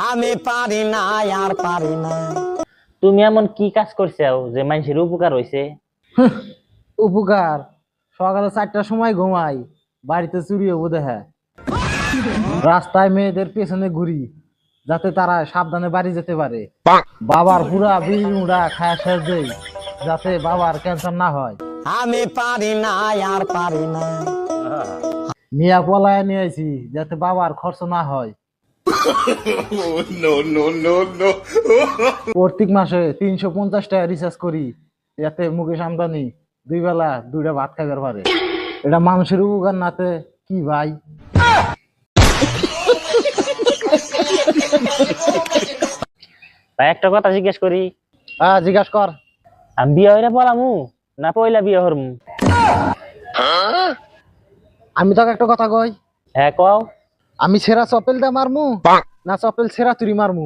আমি পারি না আর পারি না। তুমি এমন কি কাজ করছাও যে মানুষের উপকার হইছে? উপকার? সকালে 4টার সময় ঘুমাই, বাড়িতে চুরি হবো দেখে। রাস্তায় মেয়েদের পেছনে ঘুরি যাতে তারা সাবধানে বাড়ি যেতে পারে। বাবার পুরা বিড়ি মুড়া খায়া শেষ দেই যাতে বাবার ক্যান্সার না হয়। আমি পারি না আর পারি না। মিয়া পলায় নিয়ে আইছি যাতে বাবার খরচ না হয়। প্রত্যেক মাসে 350 টাকা রিচার্জ করি যাতে মুকেশ আম্বানি 2 বেলা 2টা ভাত খাইবার পারে। এটা মানুষের উপকার নাতে কি ভাই? তাই একটা কথা জিজ্ঞেস করি, হ্যাঁ জিজ্ঞাসা কর। আমি বিয়ে হইলে পলামু না পয়লা বিয়ে হরমু? আমি তোকে একটা কথা কই, হ্যাঁ কও। আমি ছেঁড়া চপেল দা মারমু না চপেল ছেঁড়া তুরি মারমু?